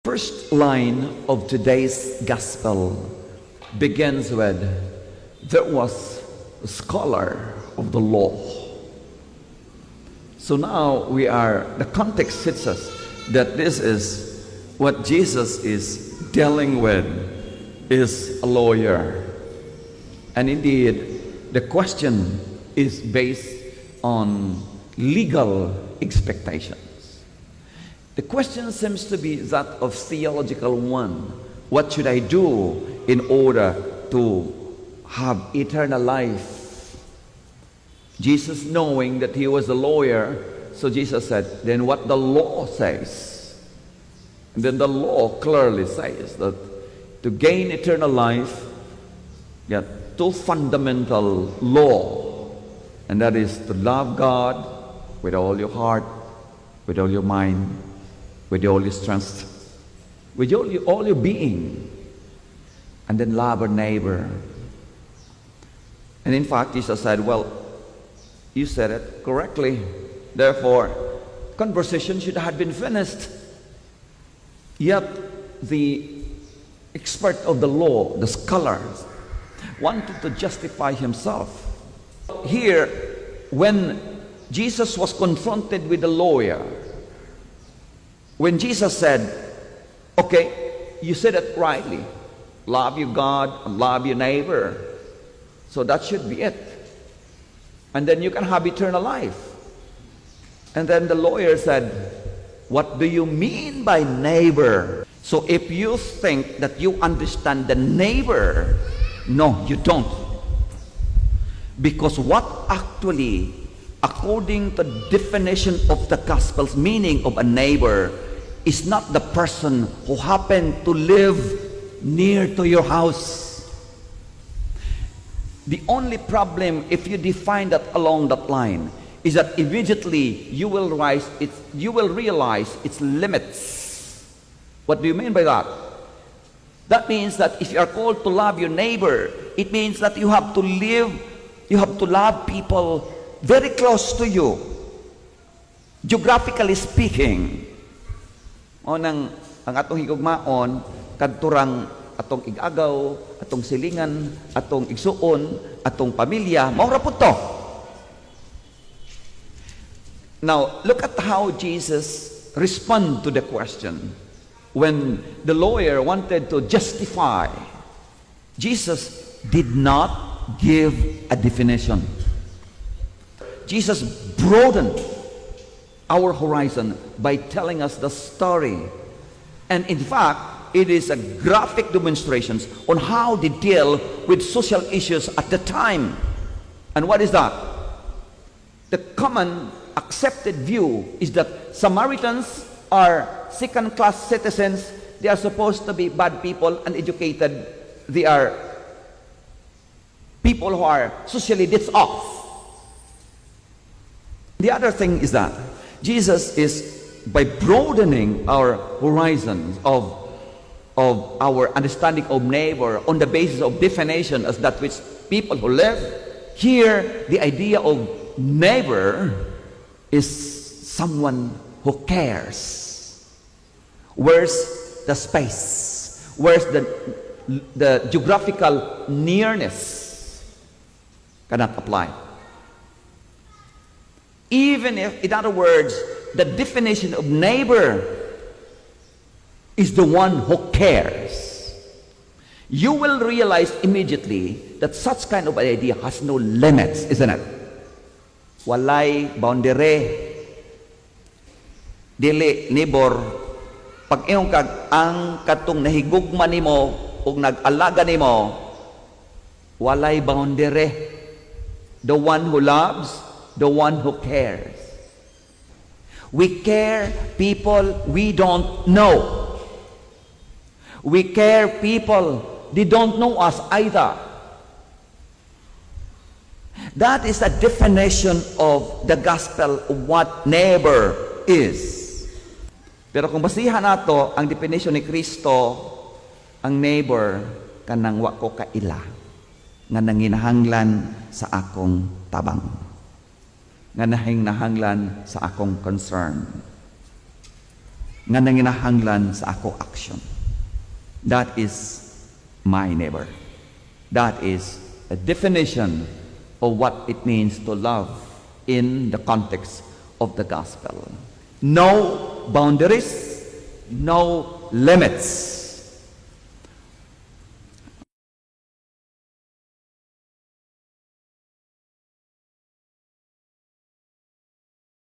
First line of today's gospel begins with, there was a scholar of the law. So now the context hits us that this is what Jesus is dealing with, is a lawyer. And indeed, the question is based on legal expectations. The question seems to be that of theological one. What should I do in order to have eternal life? Jesus, knowing that he was a lawyer, so Jesus said, then what the law says. And then the law clearly says that to gain eternal life, there are two fundamental law, and that is to love God with all your heart, with all your mind, with all your strength, with all your being, and then love our neighbor. And in fact, Jesus said, well, you said it correctly. Therefore, conversation should have been finished. Yet, the expert of the law, the scholars, wanted to justify himself. Here, when Jesus was confronted with the lawyer, when Jesus said, okay, you said it rightly, love your God and love your neighbor, so that should be it. And then you can have eternal life. And then the lawyer said, what do you mean by neighbor? So if you think that you understand the neighbor, no, you don't. Because what actually, according to the definition of the Gospel's meaning of a neighbor, is not the person who happened to live near to your house. The only problem, if you define that along that line, is that immediately you will realize its limits. What do you mean by that? That means that if you are called to love your neighbor, it means that you have to love people very close to you, geographically speaking. Ang atong higugmaon, kadturang atong igagaw, atong silingan, atong igsuon, atong pamilya, maura po to. Now, look at how Jesus responded to the question. When the lawyer wanted to justify, Jesus did not give a definition. Jesus broadened our horizon by telling us the story. And in fact, it is a graphic demonstration on how they deal with social issues at the time. And what is that? The common accepted view is that Samaritans are second-class citizens. They are supposed to be bad people, uneducated. They are people who are socially ditched off. The other thing is that Jesus is, by broadening our horizons of our understanding of neighbor on the basis of definition as that which people who live, here the idea of neighbor is someone who cares. Where's the space? Where's the geographical nearness? Cannot apply. Even if, in other words, the definition of neighbor is the one who cares, you will realize immediately that such kind of idea has no limits, isn't it? Walay boundary. Dili neighbor, pag iyong ang katong nahigugma nimo ug nag-alaga nimo, walay boundary. The one who loves, the one who cares. We care people we don't know. We care people, they don't know us either. That is a definition of the gospel of what neighbor is. Pero kung basihan nato ang definition ni Kristo, ang neighbor kanang wa ko kaila, nga nanginahanglan sa akong tabang, nga nahingnahanglan sa akong concern. nga nanginahanglan sa ako action. That is my neighbor. That is a definition of what it means to love in the context of the gospel. No boundaries, no limits.